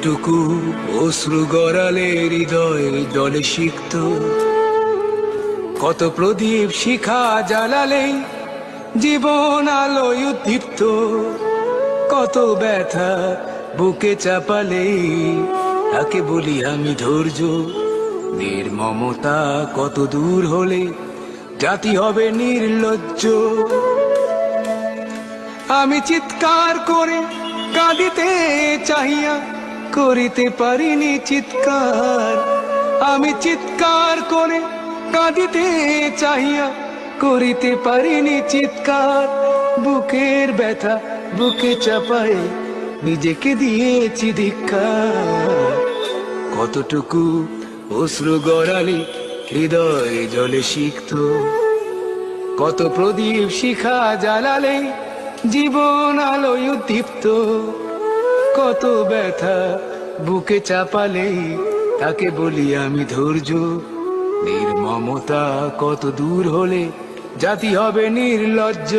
কতটুকু অশ্রু গড়ালে হৃদয় জলে সিক্ত, কত প্রদীপ শিখা জ্বালালে জীবন আলোয় উদ্দীপ্ত, কত ব্যথা বুকে চাপালে তাকে বলি আমি ধৈর্য। নির্মমতা কত দূর হলে জাতি হবে নির্লজ্জ। আমি চিৎকার করে কাঁদিতে চাহিয়া করিতে পারিনি চিৎকার। আমি চিৎকার করে কাঁদিতে চাহিয়া করিতে পারিনি চিৎকার। বুকের ব্যথা বুকে চাপায় নিজেকে দিয়েছি ধিক্কার। কতটুকু অশ্রু গড়ালে হৃদয় জলে সিক্ত, কত প্রদীপ শিখা জ্বালালে জীবন আলোয় উদ্দীপ্ত, কত ব্যথা বুকে চাপালে তাকে বলি আমি ধৈর্য। নির্মমতা কত দূর হলে জাতি হবে নির্লজ্জ।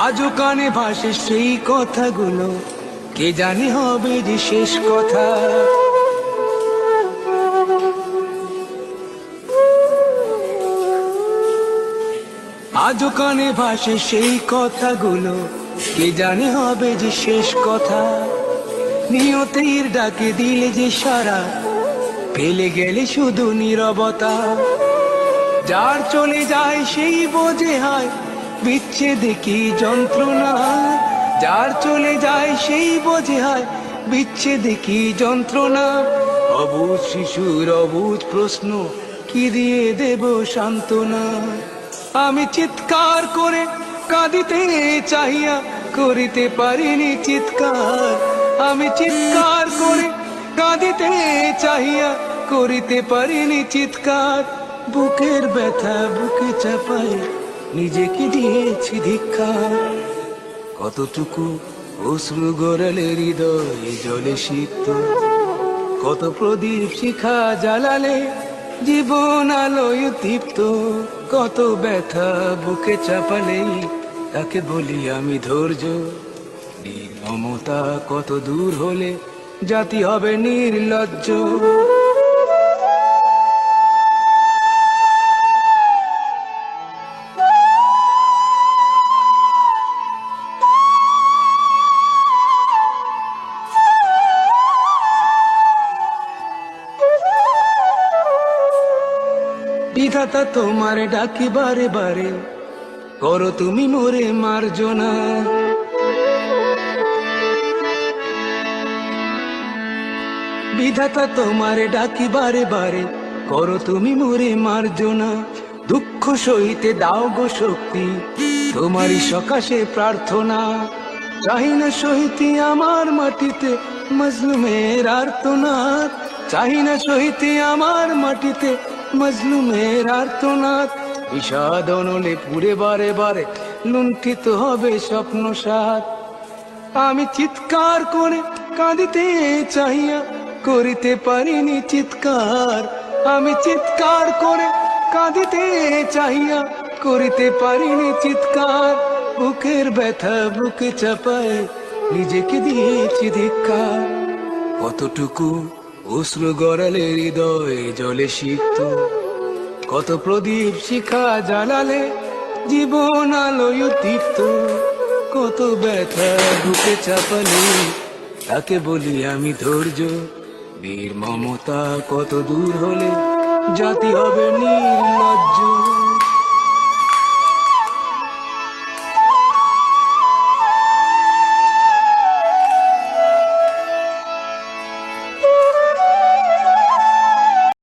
আজও কানে ভাসে সেই কথাগুলো, কে জানে হবে যে শেষ কথা। আজও কানে ভাসে সেই কথাগুলো, কে জানে হবে যে শেষ কথা। নিয়তির ডাকে দিলে যে সারা, ফেলে গেলে শুধু নীরবতা। যার চলে যায় সেই বোঝে হয় বিচ্ছেদে কি যন্ত্রণা। যার চলে যায় সেই বোঝে হয় বিচ্ছেদে কি যন্ত্রণা। অবুঝ শিশুর অবুঝ প্রশ্ন, কি দিয়ে দেব সান্ত্বনা। আমি চিৎকার করে কাঁদিতে চাহিয়া করিতে পারিনি চিৎকার। আমি চিৎকার করে কাঁদিতে চাহিয়া করিতে পারিনি চিৎকার। বুকের ব্যথা বুকে চাপায় নিজেকে দিয়েছি ধিক্কার। কতটুকু অশ্রু গড়ালে হৃদয় জলে সিক্ত, কত প্রদীপ শিখা জ্বালালে জীবন আলোয় উদ্দীপ্ত, কত ব্যথা বুকে চাপালে তাকে বলি আমি ধৈর্য। নির্মমতা কত দূর হলে জাতি হবে নির্লজ্জ। বিধাতা তোমার ডাকি বারে বারে, করো তুমি মোরে মার্জনা। বিধাতা তোমার ডাকি বারে বারে, করো তুমি মোরে মার্জনা। দুঃখ সইতে দাও গো শক্তি, তোমারই সকাশে প্রার্থনা। চাহি না সইতে আমার মাটিতে মজলুমের আর্তনাদ। চাহি না সইতে আমার মাটিতে মজলুমের আর্তনাদ। বিষাদ অনলে পুরে বারে বারে লুণ্ঠিত হবে স্বপ্ন সাথ। আমি চিৎকার করে কাঁদিতে চাহিয়া করিতে পারিনি চিৎকার। আমি চিৎকার করে কাঁদিতে চাহিয়া করিতে পারিনি চিৎকার। বুকের ব্যথা বুকে চাপায় নিজেকে দিয়েছি ধিক্কার। কতটুকু অশ্রু গড়ালে হৃদয় জলে সিক্ত, কত প্রদীপ শিখা জ্বালালে জীবন আলোয় উদ্দীপ্ত, কত ব্যথা বুকে চাপালে তাকে বলি আমি ধৈর্য। নির্মমতা কত দূর হলে জাতি হবে নির্লজ্জ।